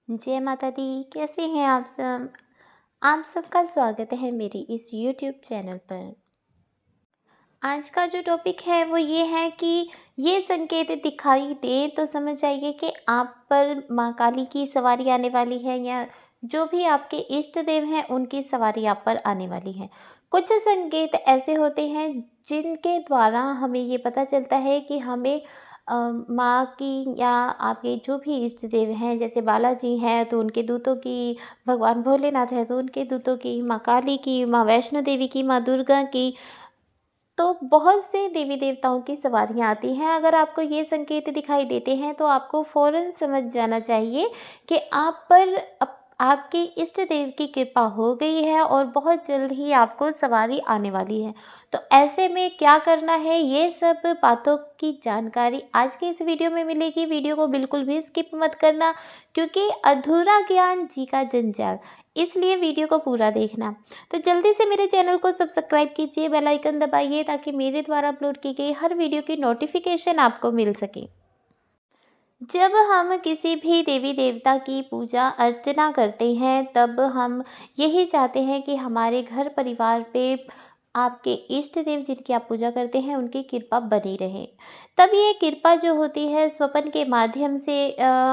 जय माता दी, कैसे हैं आप सब? आप सबका स्वागत है मेरी इस यूट्यूब चैनल पर। आज का जो टॉपिक है वो ये है कि ये संकेत दिखाई दे तो समझ जाइए कि आप पर माँ काली की सवारी आने वाली है, या जो भी आपके इष्ट देव हैं उनकी सवारी आप पर आने वाली है। कुछ संकेत ऐसे होते हैं जिनके द्वारा हमें ये पता चलता है कि हमें माँ की, या आपके जो भी इष्ट देव हैं, जैसे बालाजी हैं तो उनके दूतों की, भगवान भोलेनाथ है तो उनके दूतों की, माँ काली की, माँ वैष्णो देवी की, माँ दुर्गा की, तो बहुत से देवी देवताओं की सवारियाँ आती हैं। अगर आपको ये संकेत दिखाई देते हैं तो आपको फ़ौरन समझ जाना चाहिए कि आप पर आपके इष्ट देव की कृपा हो गई है और बहुत जल्द ही आपको सवारी आने वाली है। तो ऐसे में क्या करना है, ये सब बातों की जानकारी आज के इस वीडियो में मिलेगी। वीडियो को बिल्कुल भी स्किप मत करना, क्योंकि अधूरा ज्ञान जी का जंजाल, इसलिए वीडियो को पूरा देखना। तो जल्दी से मेरे चैनल को सब्सक्राइब कीजिए, बेल आइकन दबाइए, ताकि मेरे द्वारा अपलोड की गई हर वीडियो की नोटिफिकेशन आपको मिल सके। जब हम किसी भी देवी देवता की पूजा अर्चना करते हैं तब हम यही चाहते हैं कि हमारे घर परिवार पे आपके इष्ट देव जिनकी आप पूजा करते हैं उनकी कृपा बनी रहे। तब ये कृपा जो होती है स्वप्न के माध्यम से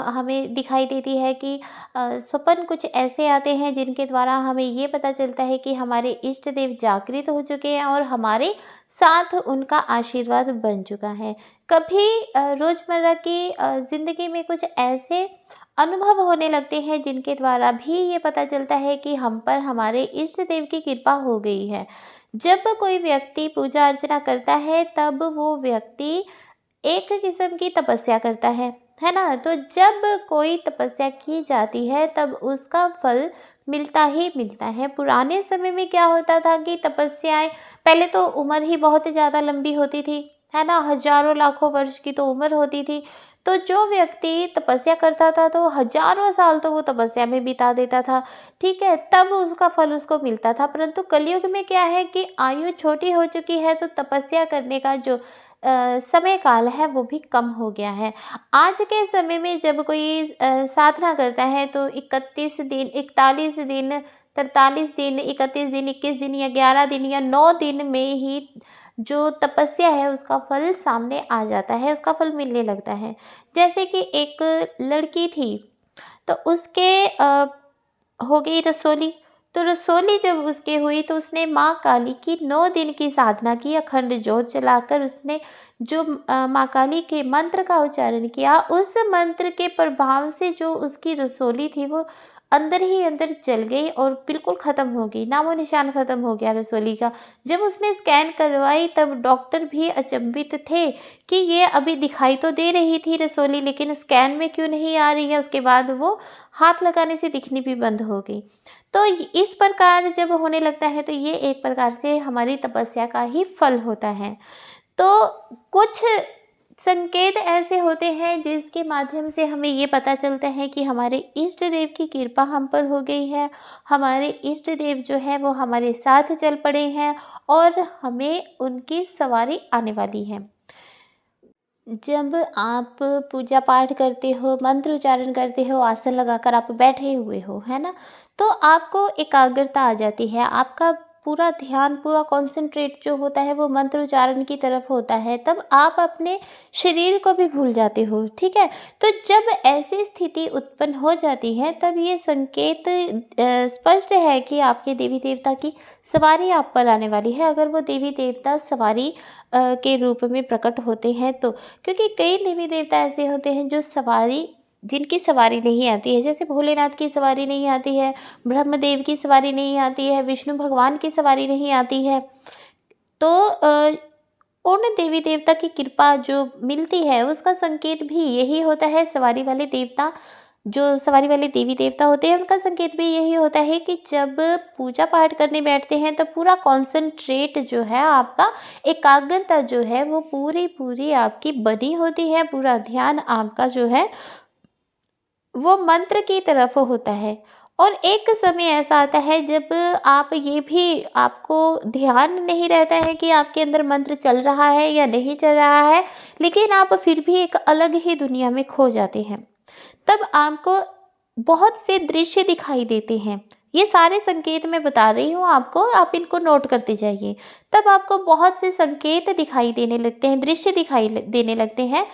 हमें दिखाई देती है कि स्वप्न कुछ ऐसे आते हैं जिनके द्वारा हमें ये पता चलता है कि हमारे इष्ट देव जागृत हो चुके हैं और हमारे साथ उनका आशीर्वाद बन चुका है। कभी रोज़मर्रा की ज़िंदगी में कुछ ऐसे अनुभव होने लगते हैं जिनके द्वारा भी ये पता चलता है कि हम पर हमारे इष्ट देव की कृपा हो गई है। जब कोई व्यक्ति पूजा अर्चना करता है तब वो व्यक्ति एक किस्म की तपस्या करता है ना? तो जब कोई तपस्या की जाती है तब उसका फल मिलता ही मिलता है। पुराने समय में क्या होता था कि तपस्याएँ, पहले तो उम्र ही बहुत ज़्यादा लंबी होती थी, है ना? हज़ारों लाखों वर्ष की तो उम्र होती थी। तो जो व्यक्ति तपस्या करता था तो हज़ारों साल तो वो तपस्या में बिता देता था, ठीक है? तब उसका फल उसको मिलता था। परंतु कलयुग में क्या है कि आयु छोटी हो चुकी है तो तपस्या करने का जो समय काल है वो भी कम हो गया है। आज के समय में जब कोई साधना करता है तो 31 दिन, 41 दिन, 43 दिन, 31 दिन, 21 दिन या 11 दिन या 9 दिन में ही जो तपस्या है उसका फल सामने आ जाता है, उसका फल मिलने लगता है। जैसे कि एक लड़की थी, तो उसके हो गई रसोली। तो रसोली जब उसकी हुई तो उसने माँ काली की 9 दिन की साधना की, अखंड ज्योत जलाकर उसने जो माँ काली के मंत्र का उच्चारण किया, उस मंत्र के प्रभाव से जो उसकी रसोली थी वो अंदर ही अंदर जल गई और बिल्कुल ख़त्म हो गई, नामो-निशान ख़त्म हो गया रसोली का। जब उसने स्कैन करवाई तब डॉक्टर भी अचंभित थे कि ये अभी दिखाई तो दे रही थी रसोली, लेकिन स्कैन में क्यों नहीं आ रही है। उसके बाद वो हाथ लगाने से दिखनी भी बंद हो गई। तो इस प्रकार जब होने लगता है तो ये एक प्रकार से हमारी तपस्या का ही फल होता है। तो कुछ संकेत ऐसे होते हैं जिसके माध्यम से हमें ये पता चलता है कि हमारे इष्ट देव की कृपा हम पर हो गई है, हमारे इष्ट देव जो है वो हमारे साथ चल पड़े हैं और हमें उनकी सवारी आने वाली है। जब आप पूजा पाठ करते हो, मंत्र उच्चारण करते हो, आसन लगाकर आप बैठे हुए हो, है ना? तो आपको एकाग्रता आ जाती है, आपका पूरा ध्यान, पूरा कॉन्सन्ट्रेट जो होता है वो मंत्र उच्चारण की तरफ होता है, तब आप अपने शरीर को भी भूल जाते हो, ठीक है? तो जब ऐसी स्थिति उत्पन्न हो जाती है तब ये संकेत स्पष्ट है कि आपके देवी देवता की सवारी आप पर आने वाली है, अगर वो देवी देवता सवारी के रूप में प्रकट होते हैं तो। क्योंकि कई देवी देवता ऐसे होते हैं जो सवारी, जिनकी सवारी नहीं आती है, जैसे भोलेनाथ की सवारी नहीं आती है, ब्रह्मदेव की सवारी नहीं आती है, विष्णु भगवान की सवारी नहीं आती है। तो उन देवी देवता की कृपा जो मिलती है उसका संकेत भी यही होता है। सवारी वाले देवता, जो सवारी वाले देवी देवता होते हैं उनका संकेत भी यही होता है कि जब पूजा पाठ करने बैठते हैं तब पूरा कॉन्सन्ट्रेट जो है आपका, एकाग्रता जो है वो पूरी पूरी आपकी बनी होती है, पूरा ध्यान आपका जो है वो मंत्र की तरफ होता है। और एक समय ऐसा आता है जब आप ये भी, आपको ध्यान नहीं रहता है कि आपके अंदर मंत्र चल रहा है या नहीं चल रहा है, लेकिन आप फिर भी एक अलग ही दुनिया में खो जाते हैं। तब आपको बहुत से दृश्य दिखाई देते हैं। ये सारे संकेत मैं बता रही हूँ आपको, आप इनको नोट करते जाइए। तब आपको बहुत से संकेत दिखाई देने लगते हैं, दृश्य दिखाई देने लगते हैं।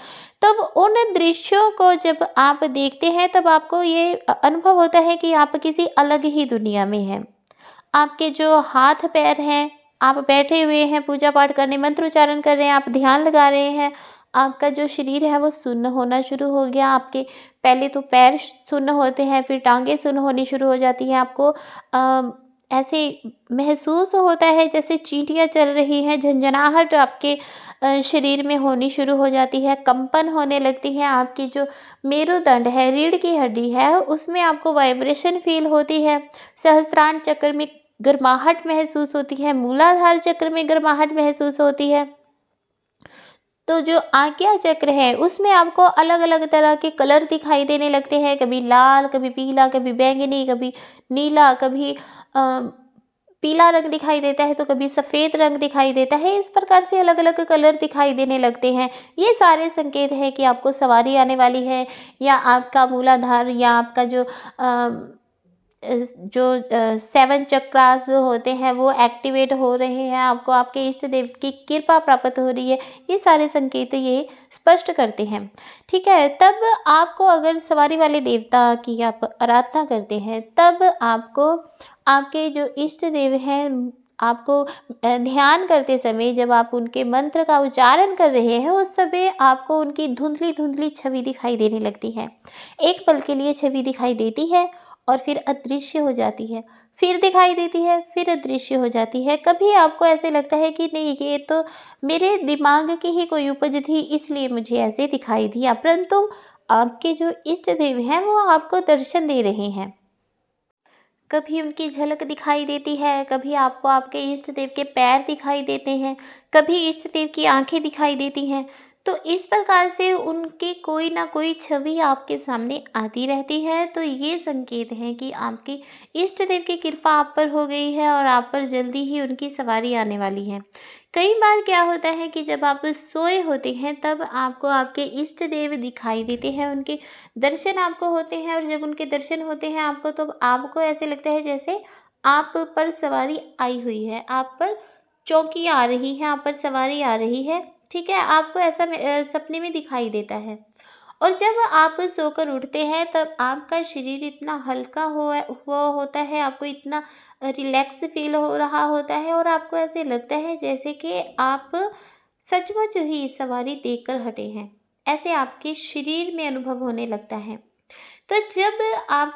तब उन दृश्यों को जब आप देखते हैं तब आपको ये अनुभव होता है कि आप किसी अलग ही दुनिया में हैं। आपके जो हाथ पैर हैं, आप बैठे हुए हैं पूजा पाठ करने, मंत्र उच्चारण कर रहे हैं, आप ध्यान लगा रहे हैं, आपका जो शरीर है वो सुन्न होना शुरू हो गया। आपके पहले तो पैर सुन्न होते हैं, फिर टांगें सुन्न होनी शुरू हो जाती हैं। आपको ऐसे महसूस होता है जैसे चींटियाँ चल रही हैं, झंझनाहट आपके शरीर में होनी शुरू हो जाती है, कंपन होने लगती है। आपकी जो मेरुदंड है, रीढ़ की हड्डी है, उसमें आपको वाइब्रेशन फील होती है। सहस्त्रार चक्र में गर्माहट महसूस होती है, मूलाधार चक्र में गर्माहट महसूस होती है। तो जो आज्ञा चक्र है उसमें आपको अलग अलग तरह के कलर दिखाई देने लगते हैं, कभी लाल, कभी पीला, कभी बैंगनी, कभी नीला, कभी पीला रंग दिखाई देता है, तो कभी सफ़ेद रंग दिखाई देता है। इस प्रकार से अलग अलग कलर दिखाई देने लगते हैं। ये सारे संकेत हैं कि आपको सवारी आने वाली है, या आपका मूलाधार या आपका जो 7 चक्रास होते हैं वो एक्टिवेट हो रहे हैं, आपको आपके इष्ट देव की कृपा प्राप्त हो रही है। ये सारे संकेत ये स्पष्ट करते हैं। ठीक है, तब आपको अगर सवारी वाले देवता की आप आराधना करते हैं, तब आपको आपके जो इष्ट देव हैं, आपको ध्यान करते समय जब आप उनके मंत्र का उच्चारण कर रहे हैं, उस समय आपको उनकी धुंधली धुंधली छवि दिखाई देने लगती है। एक पल के लिए छवि दिखाई देती है और फिर अदृश्य हो जाती है, फिर दिखाई देती है, फिर अदृश्य हो जाती है। कभी आपको ऐसे लगता है कि नहीं, ये तो मेरे दिमाग की ही कोई उपज थी, इसलिए मुझे ऐसे दिखाई दिया, परंतु आपके जो इष्ट देव हैं वो आपको दर्शन दे रहे हैं। कभी उनकी झलक दिखाई देती है, कभी आपको आपके इष्ट देव के पैर दिखाई देते हैं, कभी इष्ट देव की आंखें दिखाई देती हैं। तो इस प्रकार से उनकी कोई ना कोई छवि आपके सामने आती रहती है। तो ये संकेत है कि आपके इष्ट देव की कृपा आप पर हो गई है और आप पर जल्दी ही उनकी सवारी आने वाली है। कई बार क्या होता है कि जब आप सोए होते हैं तब आपको आपके इष्ट देव दिखाई देते हैं, उनके दर्शन आपको होते हैं, और जब उनके दर्शन होते हैं आपको, तो आपको ऐसे लगता है जैसे आप पर सवारी आई हुई है, आप पर चौकी आ रही है, आप पर सवारी आ रही है। ठीक है, आपको ऐसा सपने में दिखाई देता है। और जब आप सोकर उठते हैं तब आपका शरीर इतना हल्का हुआ होता है, आपको इतना रिलैक्स फील हो रहा होता है, और आपको ऐसे लगता है जैसे कि आप सचमुच ही सवारी देकर हटे हैं, ऐसे आपके शरीर में अनुभव होने लगता है। तो जब आप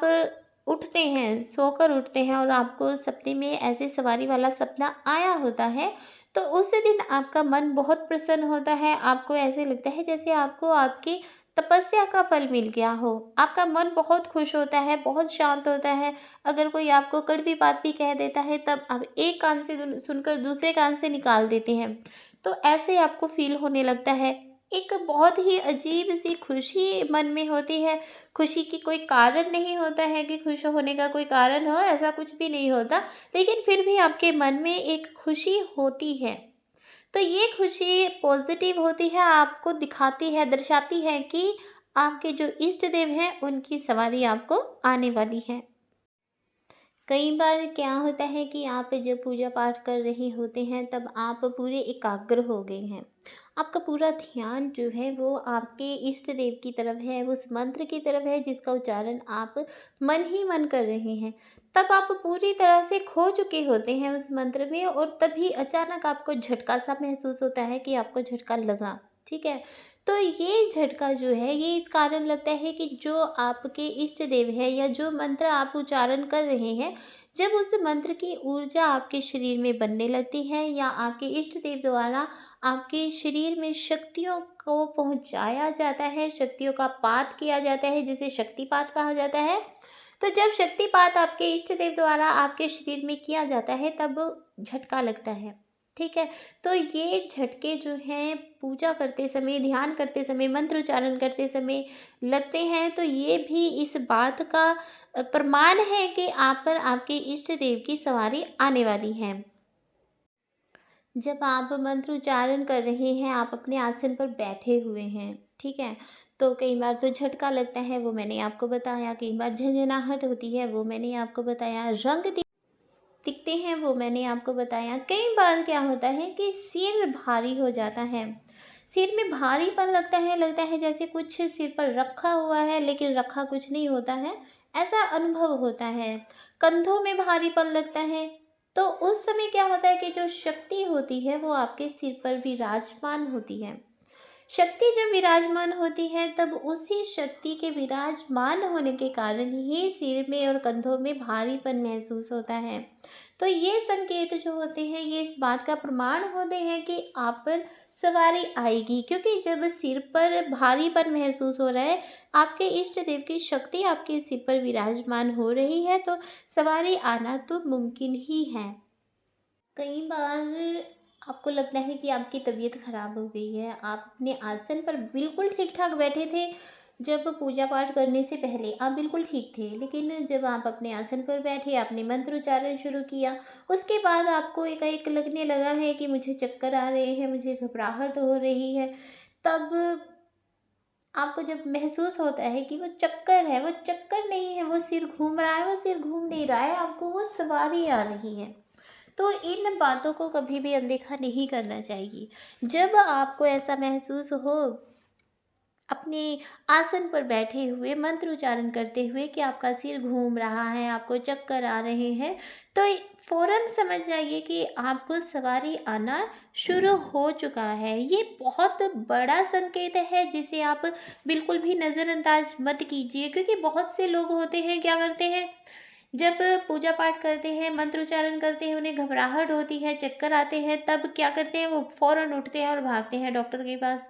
उठते हैं, सोकर उठते हैं, और आपको सपने में ऐसे सवारी वाला सपना आया होता है, तो उस दिन आपका मन बहुत प्रसन्न होता है। आपको ऐसे लगता है जैसे आपको आपकी तपस्या का फल मिल गया हो। आपका मन बहुत खुश होता है, बहुत शांत होता है। अगर कोई आपको कड़वी बात भी कह देता है तब आप एक कान से सुनकर दूसरे कान से निकाल देते हैं। तो ऐसे आपको फील होने लगता है। एक बहुत ही अजीब सी खुशी मन में होती है। खुशी की कोई कारण नहीं होता है कि खुश होने का कोई कारण हो, ऐसा कुछ भी नहीं होता, लेकिन फिर भी आपके मन में एक खुशी होती है। तो ये खुशी पॉजिटिव होती है, आपको दिखाती है, दर्शाती है कि आपके जो इष्ट देव हैं उनकी सवारी आपको आने वाली है। कई बार क्या होता है कि आप जब पूजा पाठ कर रहे होते हैं तब आप पूरे एकाग्र हो गए हैं। आपका पूरा ध्यान जो है वो आपके इष्ट देव की तरफ है, उस मंत्र की तरफ है जिसका उच्चारण आप मन ही मन कर रहे हैं। तब आप पूरी तरह से खो चुके होते हैं उस मंत्र में, और तभी अचानक आपको झटका सा महसूस होता है कि आपको झटका लगा। ठीक है, तो ये झटका जो है ये इस कारण लगता है कि जो आपके इष्ट देव है या जो मंत्र आप उच्चारण कर रहे हैं, जब उस मंत्र की ऊर्जा आपके शरीर में बनने लगती है, या आपके इष्ट देव द्वारा आपके शरीर में शक्तियों को पहुंचाया जाता है, शक्तियों का पात किया जाता है, जिसे शक्तिपात कहा जाता है। तो जब शक्तिपात आपके इष्ट देव द्वारा आपके शरीर में किया जाता है तब झटका लगता है। ठीक है, तो ये झटके जो हैं पूजा करते समय, ध्यान करते समय, मंत्र उच्चारण करते समय लगते हैं, तो ये भी इस बात का प्रमाण है कि आप पर आपके इष्ट देव की सवारी आने वाली है। जब आप मंत्र उच्चारण कर रहे हैं, आप अपने आसन पर बैठे हुए हैं, ठीक है? तो कई बार तो झटका लगता है, वो मैंने आपको बताया। कई बार झंझनाहट होती है, वो मैंने आपको बताया। रंग दिखते हैं, वो मैंने आपको बताया। कई बार क्या होता है कि सिर भारी हो जाता है, सिर में भारीपन लगता है जैसे कुछ सिर पर रखा हुआ है लेकिन रखा कुछ नहीं होता है, ऐसा अनुभव होता है। कंधों में भारीपन लगता है, तो उस समय क्या होता है कि जो शक्ति होती है वो आपके सिर पर विराजमान होती है। शक्ति जब विराजमान होती है तब उसी शक्ति के विराजमान होने के कारण ही सिर में और कंधों में भारीपन महसूस होता है। तो ये संकेत जो होते हैं ये इस बात का प्रमाण होते हैं कि आप पर सवारी आएगी, क्योंकि जब सिर पर भारीपन महसूस हो रहा है, आपके इष्ट देव की शक्ति आपके सिर पर विराजमान हो रही है, तो सवारी आना तो मुमकिन ही है। कई बार आपको लगता है कि आपकी तबीयत खराब हो गई है, आप अपने आसन पर बिल्कुल ठीक-ठाक बैठे थे, जब पूजा पाठ करने से पहले आप बिल्कुल ठीक थे, लेकिन जब आप अपने आसन पर बैठे, आपने मंत्र उच्चारण शुरू किया, उसके बाद आपको एकाएक लगने लगा है कि मुझे चक्कर आ रहे हैं, मुझे घबराहट हो रही है, तब आपको जब महसूस होता है कि वो चक्कर है, वो चक्कर नहीं है, वो सिर घूम रहा है, वो सिर घूम नहीं रहा है, आपको वो सवारी आ रही है। तो इन बातों को कभी भी अनदेखा नहीं करना चाहिए। जब आपको ऐसा महसूस हो अपने आसन पर बैठे हुए मंत्र उच्चारण करते हुए कि आपका सिर घूम रहा है, आपको चक्कर आ रहे हैं, तो फ़ौरन समझ जाइए कि आपको सवारी आना शुरू हो चुका है। ये बहुत बड़ा संकेत है जिसे आप बिल्कुल भी नज़रअंदाज मत कीजिए, क्योंकि बहुत से लोग होते हैं, क्या करते हैं, जब पूजा पाठ करते हैं, मंत्र उच्चारण करते हैं, उन्हें घबराहट होती है, चक्कर आते हैं, तब क्या करते हैं, वो फ़ौरन उठते हैं और भागते हैं डॉक्टर के पास।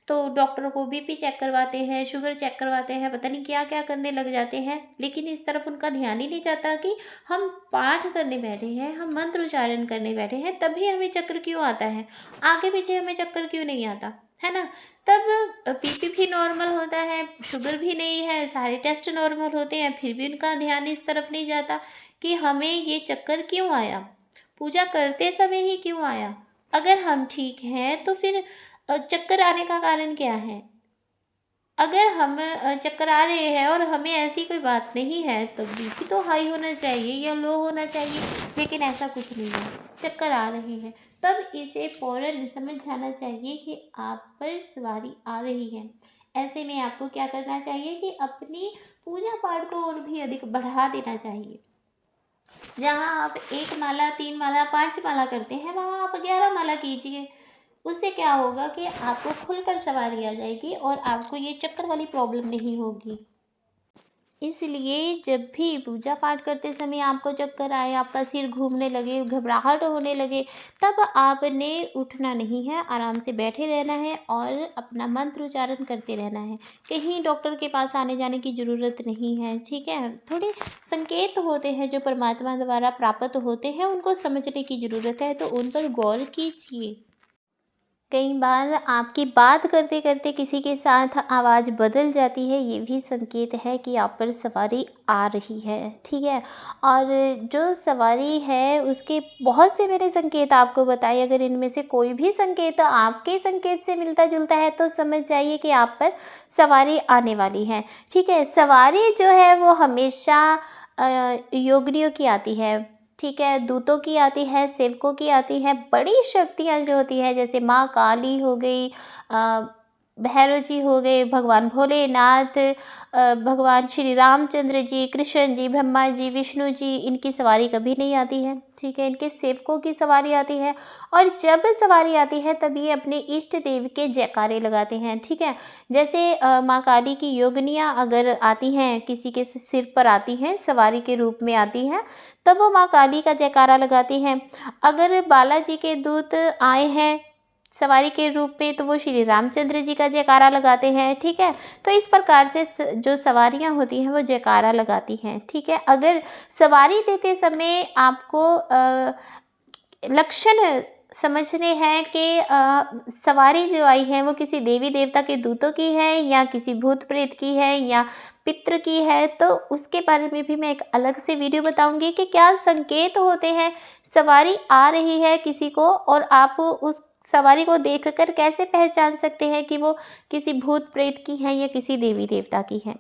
तो डॉक्टर को बीपी चेक करवाते हैं, शुगर चेक करवाते हैं, पता नहीं क्या-क्या करने लग जाते हैं। लेकिन इस तरफ उनका ध्यान ही नहीं जाता कि हम पाठ करने बैठे हैं, हम मंत्र उच्चारण करने बैठे हैं, तभी हमें चक्कर क्यों आता है, आगे-पीछे हमें चक्कर क्यों नहीं आता, है ना? तब बीपी भी नॉर्मल होता है, शुगर भी नहीं है, सारे टेस्ट नॉर्मल होते हैं, फिर भी उनका ध्यान इस तरफ नहीं जाता कि हमें ये चक्कर क्यों आया, पूजा करते समय ही क्यों आया। अगर हम ठीक हैं तो फिर चक्कर आने का कारण क्या है? अगर हम चक्कर आ रहे हैं और हमें ऐसी कोई बात नहीं है, तो बीपी तो हाई होना चाहिए या लो होना चाहिए, लेकिन ऐसा कुछ नहीं है, चक्कर आ रहे हैं, तब इसे फ़ौरन समझ जाना चाहिए कि आप पर सवारी आ रही है। ऐसे में आपको क्या करना चाहिए कि अपनी पूजा पाठ को और भी अधिक बढ़ा देना चाहिए। जहाँ आप 1 माला, 3 माला, 5 माला करते हैं, वहाँ आप 11 माला कीजिए। उससे क्या होगा कि आपको खुलकर सवारी आ जाएगी और आपको ये चक्कर वाली प्रॉब्लम नहीं होगी। इसलिए जब भी पूजा पाठ करते समय आपको चक्कर आए, आपका सिर घूमने लगे, घबराहट होने लगे, तब आपने उठना नहीं है, आराम से बैठे रहना है और अपना मंत्र उच्चारण करते रहना है। कहीं डॉक्टर के पास आने-जाने की ज़रूरत नहीं है, ठीक है? थोड़े संकेत होते हैं जो परमात्मा द्वारा प्राप्त होते हैं, उनको समझने की ज़रूरत है, तो उन पर गौर कीजिए। कई बार आपकी बात करते-करते किसी के साथ आवाज़ बदल जाती है, ये भी संकेत है कि आप पर सवारी आ रही है, ठीक है? और जो सवारी है उसके बहुत से मैंने संकेत आपको बताए, अगर इनमें से कोई भी संकेत आपके संकेत से मिलता-जुलता है तो समझ जाइए कि आप पर सवारी आने वाली है, ठीक है? सवारी जो है वो हमेशा योगिनियों की आती है, ठीक है, दूतों की आती है, सेवकों की आती है, बड़ी शक्तियाँ जो होती हैं जैसे माँ काली हो गई, भैरव जी हो गए, भगवान भोलेनाथ, भगवान श्री रामचंद्र जी, कृष्ण जी, ब्रह्मा जी, विष्णु जी, इनकी सवारी कभी नहीं आती है, ठीक है, इनके सेवकों की सवारी आती है। और जब सवारी आती है तब ये अपने इष्ट देव के जयकारे लगाते हैं, ठीक है। जैसे माँ काली की योगिनियाँ अगर आती हैं, किसी के सिर पर आती हैं, सवारी के रूप में आती हैं, तब वो माँ काली का जयकारा लगाती हैं। अगर बालाजी के दूत आए हैं सवारी के रूप में, तो वो श्री रामचंद्र जी का जयकारा लगाते हैं, ठीक है। तो इस प्रकार से जो सवारियाँ होती हैं वो जयकारा लगाती हैं, ठीक है। अगर सवारी देते समय आपको लक्षण समझने हैं कि सवारी जो आई है वो किसी देवी देवता के दूतों की है या किसी भूत प्रेत की है या पितृ की है, तो उसके बारे में भी मैं एक अलग से वीडियो बताऊंगी कि क्या संकेत होते हैं, सवारी आ रही है किसी को और आप उस सवारी को देखकर कैसे पहचान सकते हैं कि वो किसी भूत प्रेत की है या किसी देवी देवता की है।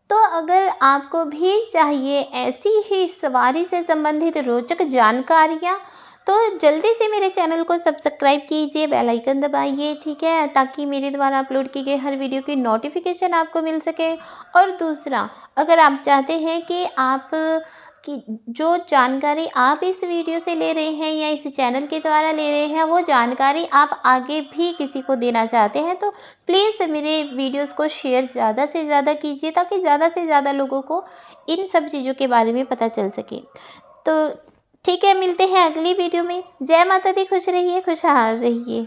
तो अगर आपको भी चाहिए ऐसी ही सवारी से संबंधित रोचक जानकारियाँ, तो जल्दी से मेरे चैनल को सब्सक्राइब कीजिए, बेल आइकन दबाइए, ठीक है, ताकि मेरे द्वारा अपलोड की गई हर वीडियो की नोटिफिकेशन आपको मिल सके। और दूसरा, अगर आप चाहते हैं कि आप कि जो जानकारी आप इस वीडियो से ले रहे हैं या इस चैनल के द्वारा ले रहे हैं, वो जानकारी आप आगे भी किसी को देना चाहते हैं, तो प्लीज़ मेरे वीडियोस को शेयर ज़्यादा से ज़्यादा कीजिए, ताकि ज़्यादा से ज़्यादा लोगों को इन सब चीज़ों के बारे में पता चल सके। तो ठीक है, मिलते हैं अगली वीडियो में। जय माता दी, खुश रहिए, खुशहाल रहिए।